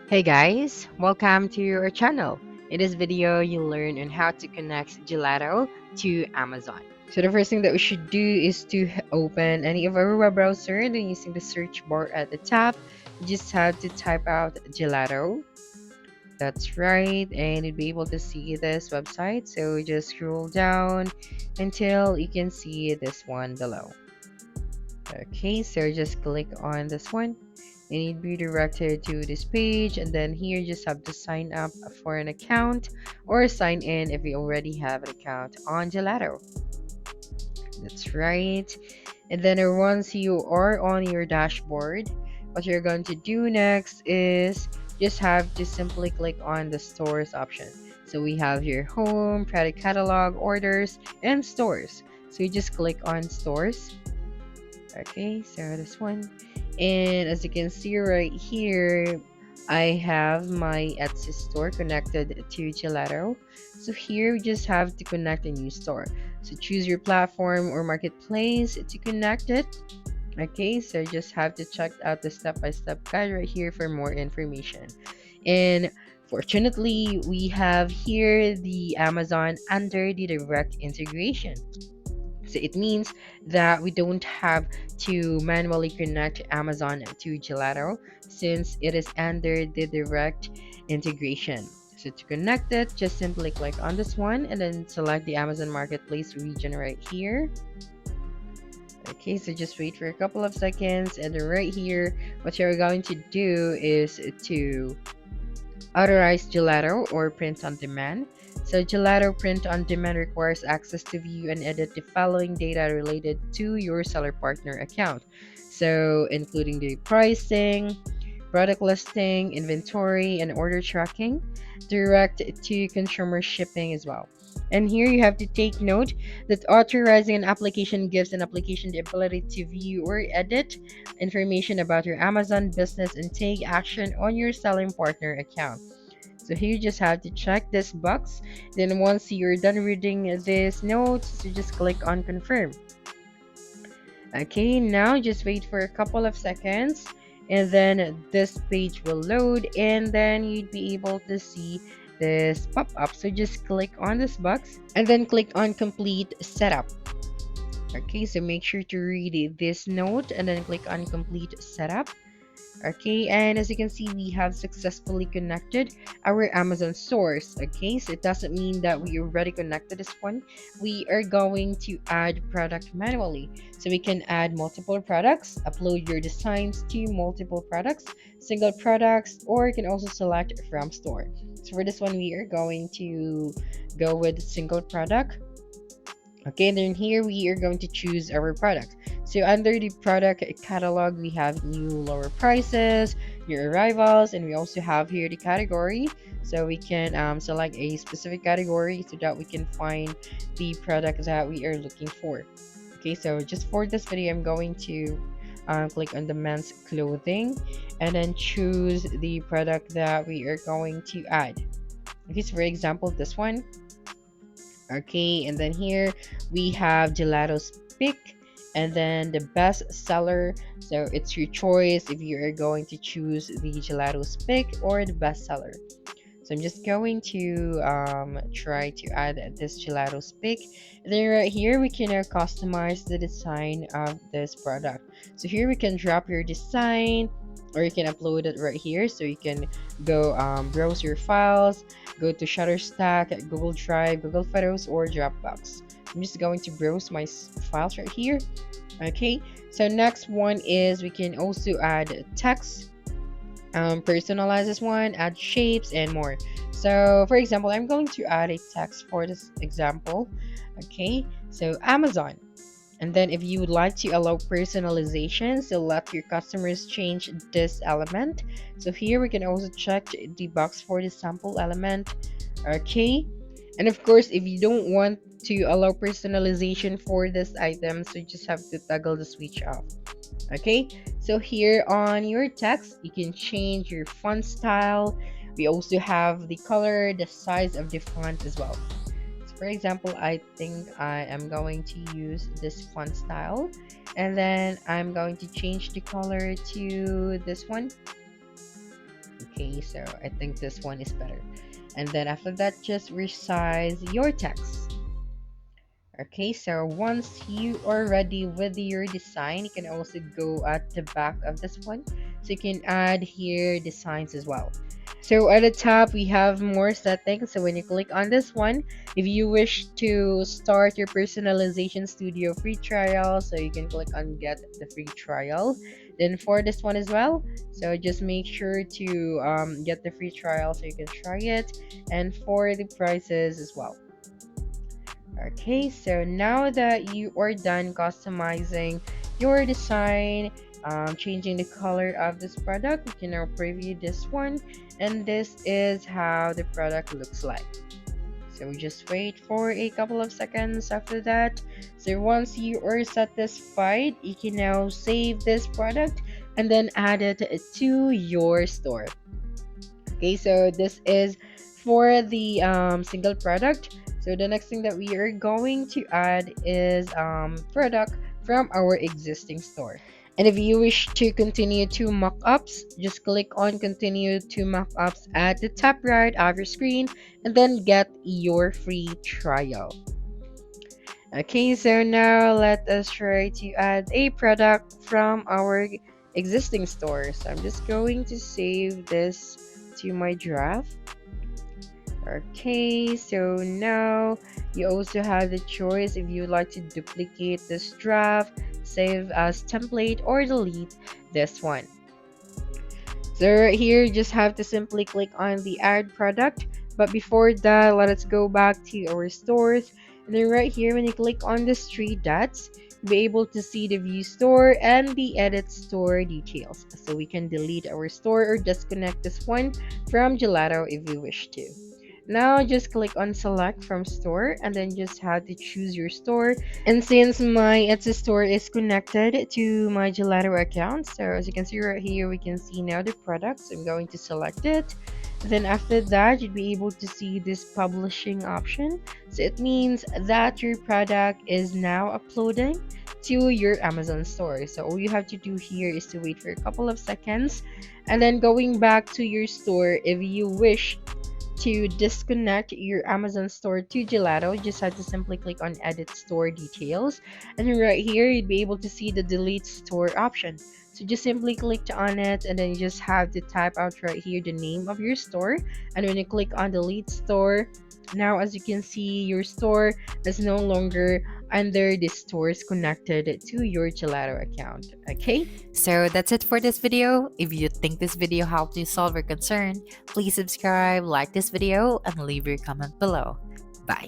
Hey guys, welcome to our channel. In this video, you'll learn on how to connect Gelato to Amazon. So the first thing that we should do is to open any of our web browser and then using the search bar at the top, you just have to type out Gelato. That's right, and you'll be able to see this website. So just scroll down until you can see this one below. Okay, so just click on this one and you'd be directed to this page, and then here you just have to sign up for an account or sign in if you already have an account on Gelato. That's right. And then once you are on your dashboard, what you're going to do next is just have to simply click on the stores option. So we have here home, product catalog, orders, and stores. So you just click on stores. Okay, so this one. And as you can see right here, I have my Etsy store connected to Gelato. So here we just have to connect a new store. So choose your platform or marketplace to connect it. Okay, so just have to check out the step-by-step guide right here for more information. And fortunately, we have here the Amazon under the direct integration. So it means that we don't have to manually connect Amazon to Gelato since it is under the direct integration. So to connect it, just simply click on this one and then select the Amazon Marketplace region right here. Okay, so just wait for a couple of seconds, and then right here, what you're going to do is to authorize Gelato or print on demand. So Gelato print on demand requires access to view and edit the following data related to your seller partner account. So including the pricing, product listing, inventory, and order tracking, direct to consumer shipping as well. And here you have to take note that authorizing an application gives an application the ability to view or edit information about your Amazon business and take action on your selling partner account. So here you just have to check this box. Then once you're done reading this notes, you just click on confirm. Okay, now just wait for a couple of seconds and then this page will load and then you'd be able to see this pop up. So just click on this box and then click on complete setup. Okay, so make sure to read this note and then click on complete setup. Okay, and as you can see, we have successfully connected our Amazon stores. Okay, so it doesn't mean that we already connected this one. We are going to add product manually, so we can add multiple products, upload your designs to multiple products, single products, or you can also select from store. So for this one, we are going to go with single product. Okay, and then here we are going to choose our product. So under the product catalog, we have new lower prices, new arrivals, and we also have here the category. So we can select a specific category so that we can find the product that we are looking for. Okay, so just for this video, I'm going to click on the men's clothing and then choose the product that we are going to add. Okay, so for example, this one. Okay, and then here we have Gelato's pick and then the best seller. So it's your choice if you are going to choose the Gelato's pick or the best seller. So I'm just going to try to add this Gelato's pick. And then right here we can customize the design of this product. So here we can drop your design or you can upload it right here. So you can go browse your files, go to Shutterstock, Google Drive, Google Photos, or Dropbox. I'm just going to browse my files right here. Okay, so next one is we can also add text, personalize this one, add shapes, and more. So for example, I'm going to add a text for this example. Okay, so Amazon. And then if you would like to allow personalization, so let your customers change this element. So here we can also check the box for the sample element. Okay, and of course if you don't want to allow personalization for this item, so you just have to toggle the switch off. Okay, so here on your text you can change your font style. We also have the color, the size of the font as well. So for example, I think I am going to use this font style and then I'm going to change the color to this one. Okay, so I think this one is better. And then after that, just resize your text. Okay, so once you are ready with your design, you can also go at the back of this one. So you can add here designs as well. So at the top, we have more settings. So when you click on this one, if you wish to start your personalization studio free trial, so you can click on get the free trial. Then for this one as well, so just make sure to get the free trial so you can try it. And for the prices as well. Okay, so now that you are done customizing your design, changing the color of this product, we can now preview this one, and this is how the product looks like. So we just wait for a couple of seconds after that. So once you are satisfied, you can now save this product and then add it to your store. Okay, so this is for the single product. So the next thing that we are going to add is product from our existing store. And if you wish to continue to mock-ups, just click on continue to mock-ups at the top right of your screen and then get your free trial. Okay, so now let us try to add a product from our existing store. So I'm just going to save this to my draft. Okay, so now you also have the choice if you would like to duplicate this draft, save as template, or delete this one. So right here, you just have to simply click on the add product. But before that, let us go back to our stores. And then right here, when you click on the three dots, you'll be able to see the view store and the edit store details. So we can delete our store or disconnect this one from Gelato if you wish to. Now just click on select from store and then just have to choose your store. And since my Etsy store is connected to my Gelato account, so as you can see right here, we can see now the products. I'm going to select it. Then after that, you'd be able to see this publishing option. So it means that your product is now uploading to your Amazon store. So all you have to do here is to wait for a couple of seconds and then going back to your store if you wish to disconnect your Amazon store to Gelato, you just have to simply click on edit store details. And then right here, you'd be able to see the delete store option. So just simply click on it and then you just have to type out right here the name of your store. And when you click on delete store, now as you can see, your store is no longer under the stores connected to your Gelato account. Okay? So that's it for this video. If you think this video helped you solve your concern, please subscribe, like this video, and leave your comment below. Bye.